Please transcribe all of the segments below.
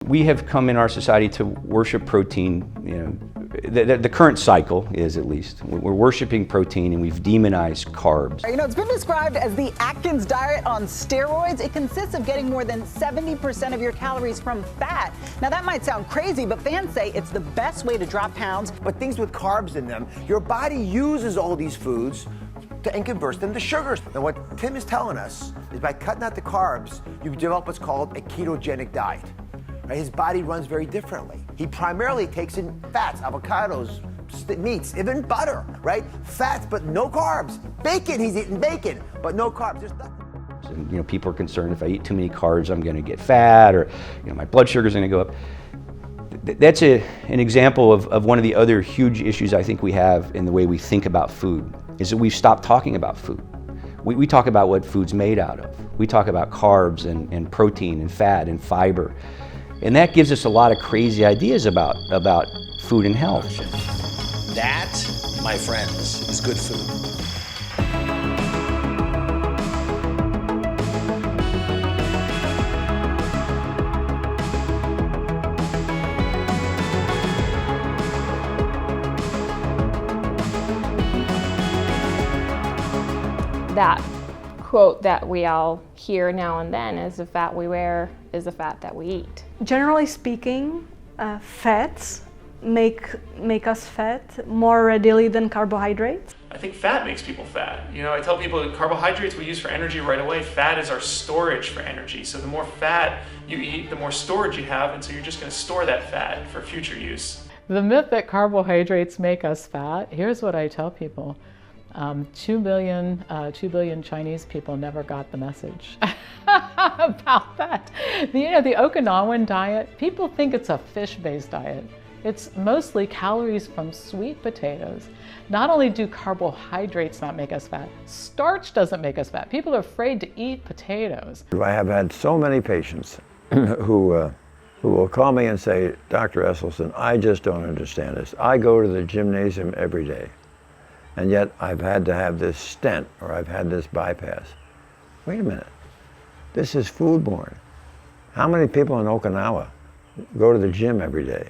We have come in our society to worship protein. The current cycle is, at least, we're worshiping protein and we've demonized carbs. It's been described as the Atkins diet on steroids. It consists of getting more than 70% of your calories from fat. Now that might sound crazy, but fans say it's the best way to drop pounds. But things with carbs in them, your body uses all these foods and converts them to sugars. And what Tim is telling us is by cutting out the carbs, you develop what's called a ketogenic diet. Right? His body runs very differently. He primarily takes in fats, avocados, meats, even butter, right? Fats, but no carbs. Bacon, he's eating bacon, but no carbs. There's nothing. And, people are concerned if I eat too many carbs, I'm going to get fat, or my blood sugar's going to go up. That's an example of one of the other huge issues I think we have in the way we think about food, is that we've stopped talking about food. We talk about what food's made out of. We talk about carbs and protein and fat and fiber. And that gives us a lot of crazy ideas about food and health. That, my friends, is good food. That quote that we all hear now and then is the fat we wear is the fat that we eat. Generally speaking, fats make us fat more readily than carbohydrates. I think fat makes people fat. I tell people that carbohydrates we use for energy right away. Fat is our storage for energy. So the more fat you eat, the more storage you have, and so you're just going to store that fat for future use. The myth that carbohydrates make us fat, here's what I tell people. 2 billion Chinese people never got the message about that. The Okinawan diet, people think it's a fish-based diet. It's mostly calories from sweet potatoes. Not only do carbohydrates not make us fat, starch doesn't make us fat. People are afraid to eat potatoes. I have had so many patients who will call me and say, Dr. Esselstyn, I just don't understand this. I go to the gymnasium every day, and yet I've had to have this stent or I've had this bypass. Wait a minute, this is foodborne. How many people in Okinawa go to the gym every day,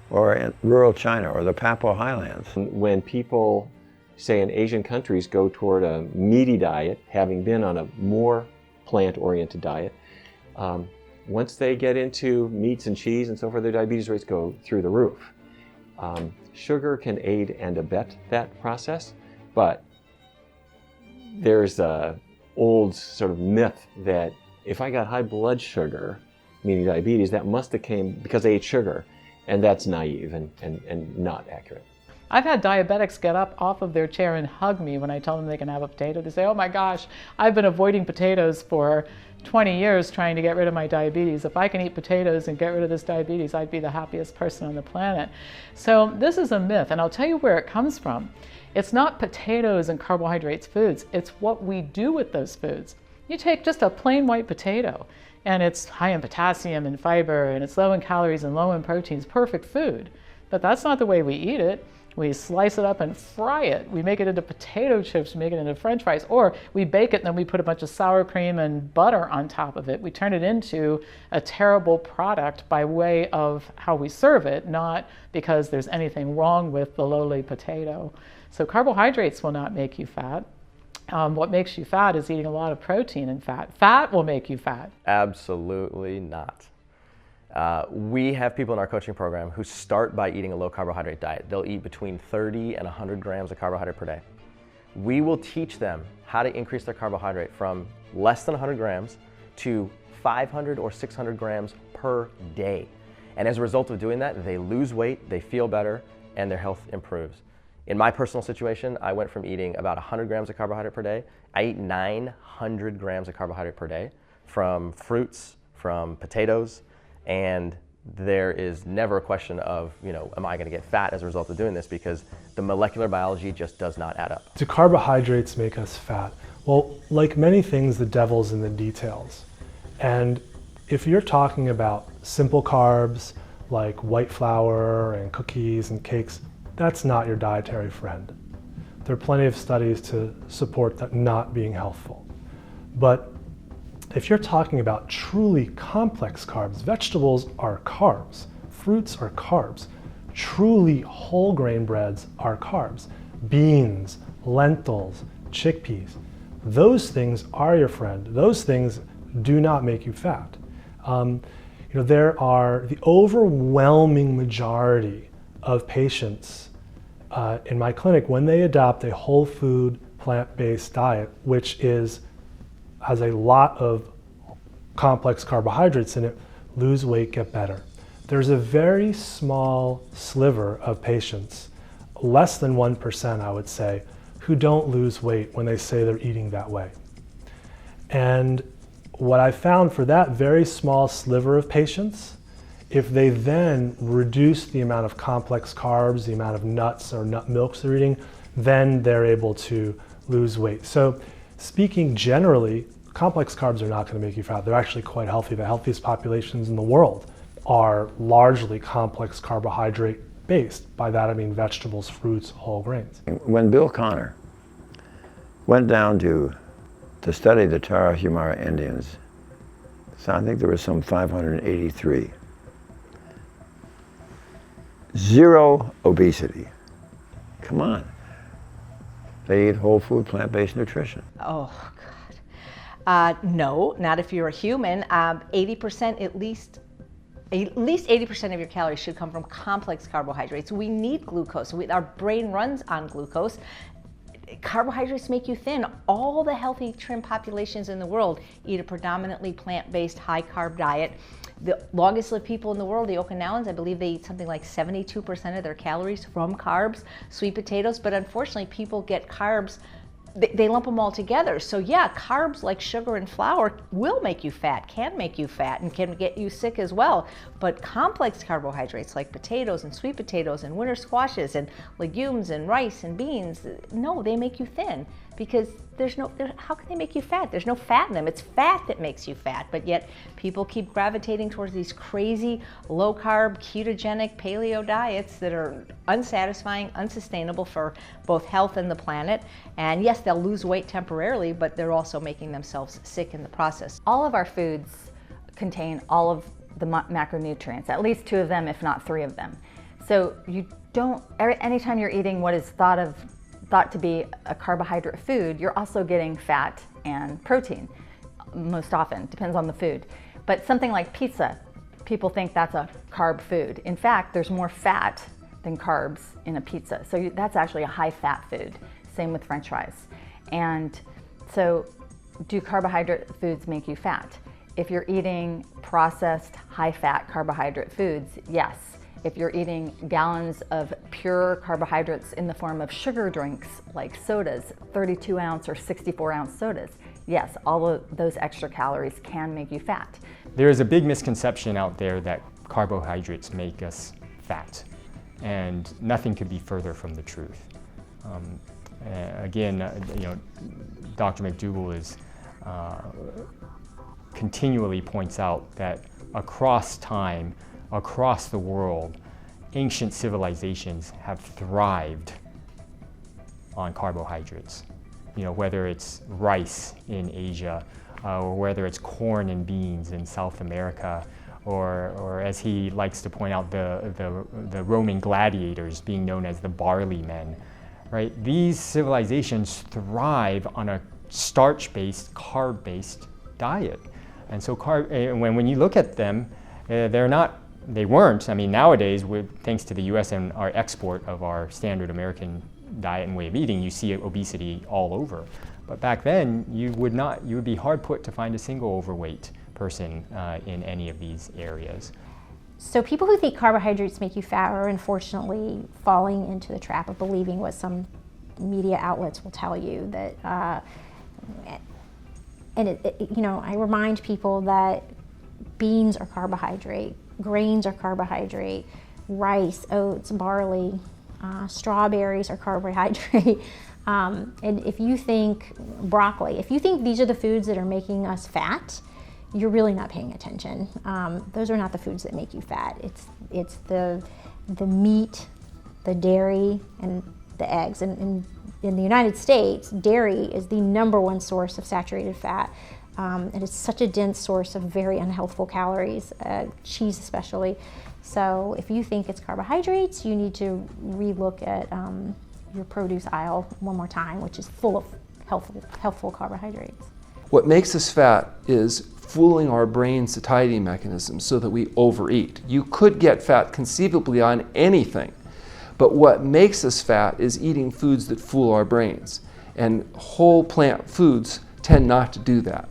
or in rural China or the Papua Highlands? When people, say in Asian countries, go toward a meaty diet, having been on a more plant-oriented diet, once they get into meats and cheese and so forth, their diabetes rates go through the roof. Sugar can aid and abet that process, but there's an old sort of myth that if I got high blood sugar, meaning diabetes, that must have came because I ate sugar, and that's naive and not accurate. I've had diabetics get up off of their chair and hug me when I tell them they can have a potato. They say, oh my gosh, I've been avoiding potatoes for 20 years trying to get rid of my diabetes. If I can eat potatoes and get rid of this diabetes, I'd be the happiest person on the planet. So this is a myth, and I'll tell you where it comes from. It's not potatoes and carbohydrates foods, it's what we do with those foods. You take just a plain white potato, and it's high in potassium and fiber, and it's low in calories and low in proteins, perfect food. But that's not the way we eat it. We slice it up and fry it. We make it into potato chips, we make it into French fries, or we bake it and then we put a bunch of sour cream and butter on top of it. We turn it into a terrible product by way of how we serve it, not because there's anything wrong with the lowly potato. So carbohydrates will not make you fat. What makes you fat is eating a lot of protein and fat. Fat will make you fat. Absolutely not. We have people in our coaching program who start by eating a low carbohydrate diet. They'll eat between 30 and 100 grams of carbohydrate per day. We will teach them how to increase their carbohydrate from less than 100 grams to 500 or 600 grams per day. And as a result of doing that, they lose weight, they feel better, and their health improves. In my personal situation, I went from eating about 100 grams of carbohydrate per day. I eat 900 grams of carbohydrate per day from fruits, from potatoes, and there is never a question of, am I going to get fat as a result of doing this, because the molecular biology just does not add up. Do carbohydrates make us fat? Well, like many things, the devil's in the details. And if you're talking about simple carbs like white flour and cookies and cakes, that's not your dietary friend. There are plenty of studies to support that not being healthful. But If you're talking about truly complex carbs, vegetables are carbs, fruits are carbs, truly whole grain breads are carbs, beans, lentils, chickpeas, those things are your friend. Those things do not make you fat. There are the overwhelming majority of patients in my clinic, when they adopt a whole food, plant-based diet, which has a lot of complex carbohydrates in it, lose weight, get better. There's a very small sliver of patients, less than 1%, I would say, who don't lose weight when they say they're eating that way. And what I found for that very small sliver of patients, if they then reduce the amount of complex carbs, the amount of nuts or nut milks they're eating, then they're able to lose weight. So speaking generally, complex carbs are not going to make you fat. They're actually quite healthy. The healthiest populations in the world are largely complex carbohydrate based. By that I mean vegetables, fruits, whole grains. When Bill Connor went down to study the Tarahumara Indians, so I think there were some 583. Zero obesity. Come on. They eat whole food, plant-based nutrition. Oh, God. No, not if you're a human. 80%, at least 80% of your calories should come from complex carbohydrates. We need glucose. Our brain runs on glucose. Carbohydrates make you thin. All the healthy trim populations in the world eat a predominantly plant-based, high-carb diet. The longest lived people in the world, the Okinawans, I believe they eat something like 72% of their calories from carbs, sweet potatoes, but unfortunately people get carbs, they lump them all together. So yeah, carbs like sugar and flour will make you fat, can make you fat, and can get you sick as well. But complex carbohydrates like potatoes and sweet potatoes and winter squashes and legumes and rice and beans, no, they make you thin, because how can they make you fat? There's no fat in them. It's fat that makes you fat, but yet people keep gravitating towards these crazy low-carb, ketogenic, paleo diets that are unsatisfying, unsustainable for both health and the planet. And yes, they'll lose weight temporarily, but they're also making themselves sick in the process. All of our foods contain all of the macronutrients, at least 2 of them, if not 3 of them. So you don't, anytime you're eating what is thought to be a carbohydrate food, you're also getting fat and protein, most often, depends on the food. But something like pizza, people think that's a carb food. In fact, there's more fat than carbs in a pizza. So that's actually a high fat food. Same with French fries. And so do carbohydrate foods make you fat? If you're eating processed high fat carbohydrate foods, yes. If you're eating gallons of pure carbohydrates in the form of sugar drinks like sodas, 32 ounce or 64 ounce sodas, yes, all of those extra calories can make you fat. There is a big misconception out there that carbohydrates make us fat, and nothing could be further from the truth. Again, Dr. McDougall is continually points out that across time, across the world, ancient civilizations have thrived on carbohydrates. Whether it's rice in Asia, or whether it's corn and beans in South America, or as he likes to point out, the Roman gladiators being known as the barley men, right? These civilizations thrive on a starch-based, carb-based diet. And so when you look at them, they weren't. I mean, nowadays, thanks to the U.S. and our export of our standard American diet and way of eating, you see obesity all over. But back then, you would be hard put to find a single overweight person in any of these areas. So people who think carbohydrates make you fat are unfortunately falling into the trap of believing what some media outlets will tell you, that, I remind people that beans are carbohydrate, grains are carbohydrate, rice, oats, barley, strawberries are carbohydrate. And if you think broccoli, if you think these are the foods that are making us fat, you're really not paying attention. Those are not the foods that make you fat. It's the meat, the dairy, and the eggs. And in the United States, dairy is the #1 source of saturated fat. and it's such a dense source of very unhealthful calories, cheese especially. So if you think it's carbohydrates, you need to relook at your produce aisle one more time, which is full of healthful carbohydrates. What makes us fat is fooling our brain satiety mechanisms so that we overeat. You could get fat conceivably on anything, but what makes us fat is eating foods that fool our brains. And whole plant foods tend not to do that.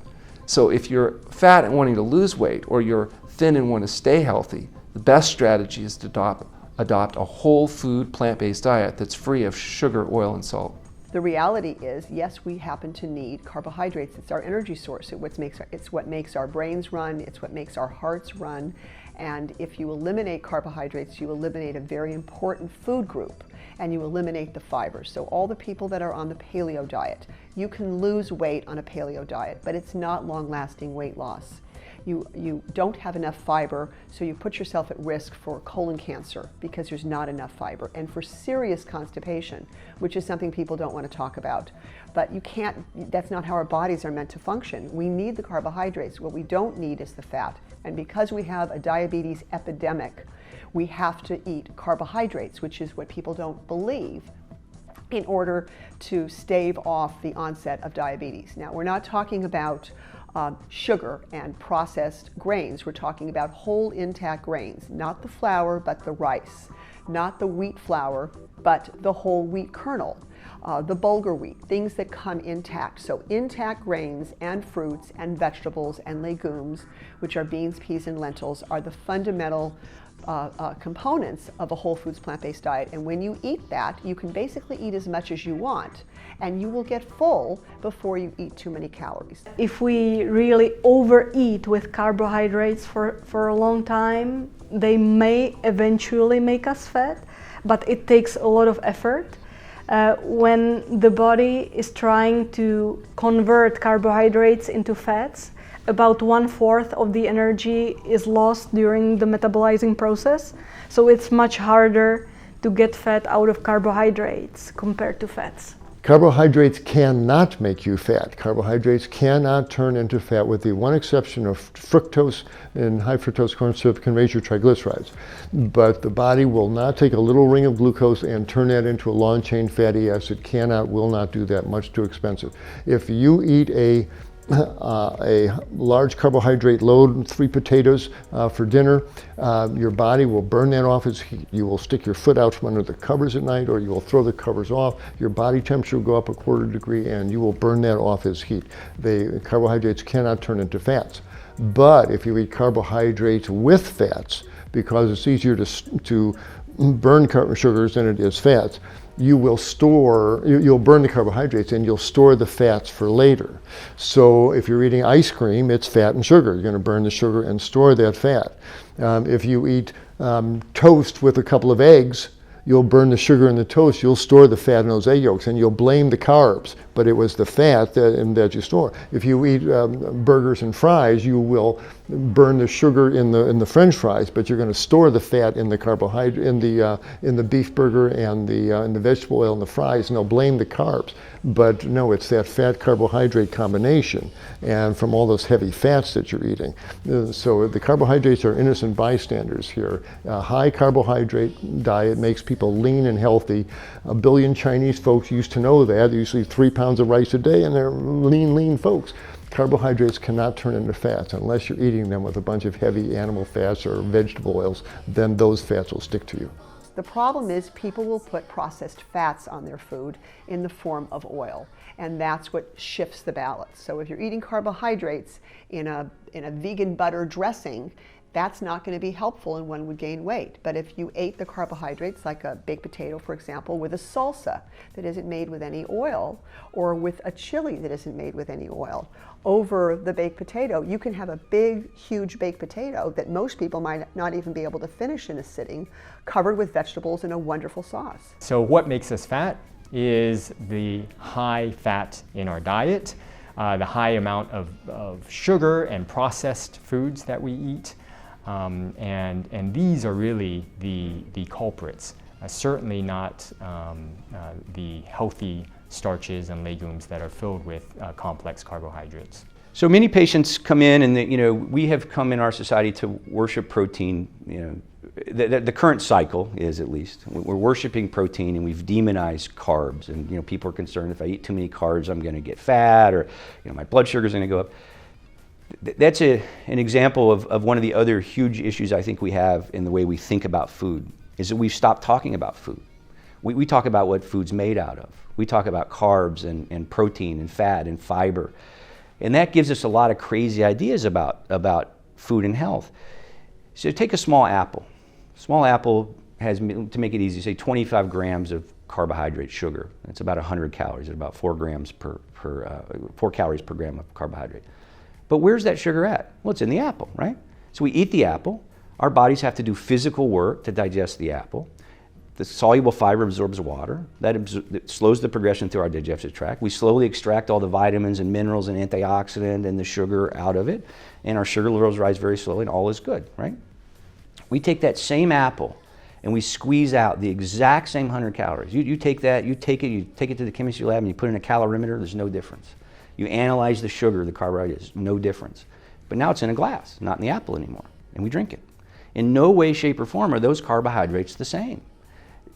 So if you're fat and wanting to lose weight, or you're thin and want to stay healthy, the best strategy is to adopt a whole food plant-based diet that's free of sugar, oil, and salt. The reality is, yes, we happen to need carbohydrates. It's our energy source. It's what makes our brains run. It's what makes our hearts run. And if you eliminate carbohydrates, you eliminate a very important food group, and you eliminate the fibers. So all the people that are on the paleo diet, you can lose weight on a paleo diet, but it's not long-lasting weight loss. You don't have enough fiber, so you put yourself at risk for colon cancer because there's not enough fiber, and for serious constipation, which is something people don't want to talk about. But you can't, that's not how our bodies are meant to function. We need the carbohydrates. What we don't need is the fat. And because we have a diabetes epidemic, we have to eat carbohydrates, which is what people don't believe, in order to stave off the onset of diabetes. Now, we're not talking about sugar and processed grains. We're talking about whole intact grains, not the flour, but the rice, not the wheat flour, but the whole wheat kernel, the bulgur wheat, things that come intact. So intact grains and fruits and vegetables and legumes, which are beans, peas, and lentils, are the fundamental components of a whole foods plant-based diet. And when you eat that, you can basically eat as much as you want, and you will get full before you eat too many calories. If we really overeat with carbohydrates for a long time, they may eventually make us fat, but it takes a lot of effort. When the body is trying to convert carbohydrates into fats, about 1/4 of the energy is lost during the metabolizing process. So it's much harder to get fat out of carbohydrates compared to fats. Carbohydrates cannot make you fat. Carbohydrates cannot turn into fat, with the one exception of fructose, and high fructose corn syrup can raise your triglycerides. But the body will not take a little ring of glucose and turn that into a long-chain fatty acid. Cannot, will not do that. Much too expensive. If you eat a large carbohydrate load, 3 potatoes for dinner, your body will burn that off as heat. You will stick your foot out from under the covers at night, or you will throw the covers off. Your body temperature will go up 1/4 degree, and you will burn that off as heat. The carbohydrates cannot turn into fats. But if you eat carbohydrates with fats, because it's easier to burn sugars than it is fats, you'll burn the carbohydrates and you'll store the fats for later. So if you're eating ice cream, it's fat and sugar. You're going to burn the sugar and store that fat. If you eat toast with a couple of eggs, you'll burn the sugar in the toast. You'll store the fat in those egg yolks, and you'll blame the carbs, but it was the fat that you store. If you eat burgers and fries, you will burn the sugar in the French fries, but you're going to store the fat in the carbohydrate in the beef burger and the vegetable oil in the fries, and they'll blame the carbs. But no, it's that fat carbohydrate combination, and from all those heavy fats that you're eating. So the carbohydrates are innocent bystanders here. A high carbohydrate diet makes people lean and healthy. 1 billion Chinese folks used to know that. They usually 3 pounds of rice a day, and they're lean folks. Carbohydrates cannot turn into fats unless you're eating them with a bunch of heavy animal fats or vegetable oils. Then those fats will stick to you. The problem is people will put processed fats on their food in the form of oil, and that's what shifts the balance. So if you're eating carbohydrates in a vegan butter dressing, that's not going to be helpful, and one would gain weight. But if you ate the carbohydrates, like a baked potato, for example, with a salsa that isn't made with any oil, or with a chili that isn't made with any oil, over the baked potato, you can have a big, huge baked potato that most people might not even be able to finish in a sitting, covered with vegetables and a wonderful sauce. So what makes us fat is the high fat in our diet, the high amount of sugar and processed foods that we eat. And these are really the culprits, certainly not the healthy starches and legumes that are filled with complex carbohydrates. So many patients come in and we have come in our society to worship protein. The current cycle is, at least, we're worshiping protein and we've demonized carbs. And people are concerned if I eat too many carbs, I'm going to get fat, or my blood sugar is going to go up. That's an example of one of the other huge issues I think we have in the way we think about food, is that we've stopped talking about food. We talk about what food's made out of. We talk about carbs and protein and fat and fiber. And that gives us a lot of crazy ideas about food and health. So take a small apple. Small apple has, to make it easy, say 25 grams of carbohydrate sugar. That's about 100 calories, at about 4 calories per gram of carbohydrate. But where's that sugar at? Well, it's in the apple, right? So we eat the apple. Our bodies have to do physical work to digest the apple. The soluble fiber absorbs water. That slows the progression through our digestive tract. We slowly extract all the vitamins and minerals and antioxidant and the sugar out of it, and our sugar levels rise very slowly, and all is good, right? We take that same apple and we squeeze out the exact same 100 calories. You take it to the chemistry lab and you put it in a calorimeter, there's no difference. You analyze the sugar, the carbohydrates, no difference. But now it's in a glass, not in the apple anymore, and we drink it. In no way, shape, or form are those carbohydrates the same.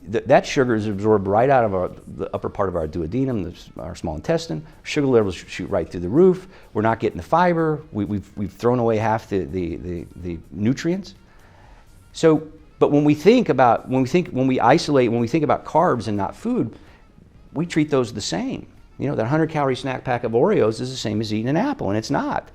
That sugar is absorbed right out of the upper part of our duodenum, our small intestine. Sugar levels shoot right through the roof. We're not getting the fiber. We've thrown away half the nutrients. So, but when we think about carbs and not food, we treat those the same. That 100-calorie snack pack of Oreos is the same as eating an apple, and it's not.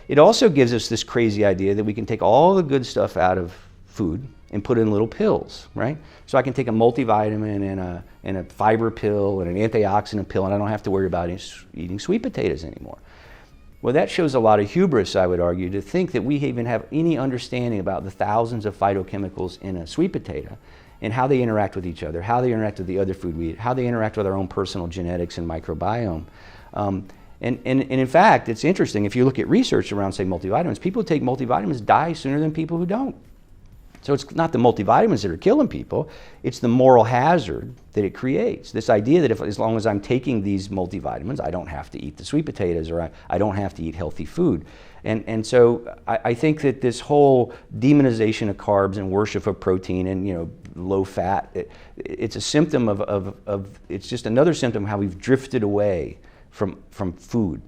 It also gives us this crazy idea that we can take all the good stuff out of food and put it in little pills, right? So I can take a multivitamin and a fiber pill and an antioxidant pill, and I don't have to worry about eating sweet potatoes anymore. Well, that shows a lot of hubris, I would argue, to think that we even have any understanding about the thousands of phytochemicals in a sweet potato and how they interact with each other, how they interact with the other food we eat, how they interact with our own personal genetics and microbiome. And in fact, it's interesting, if you look at research around, say, multivitamins, people who take multivitamins die sooner than people who don't. So it's not the multivitamins that are killing people, it's the moral hazard that it creates. This idea that as long as I'm taking these multivitamins, I don't have to eat the sweet potatoes, or I don't have to eat healthy food. And so I think that this whole demonization of carbs and worship of protein and low fat, it's a symptom it's just another symptom of how we've drifted away from food.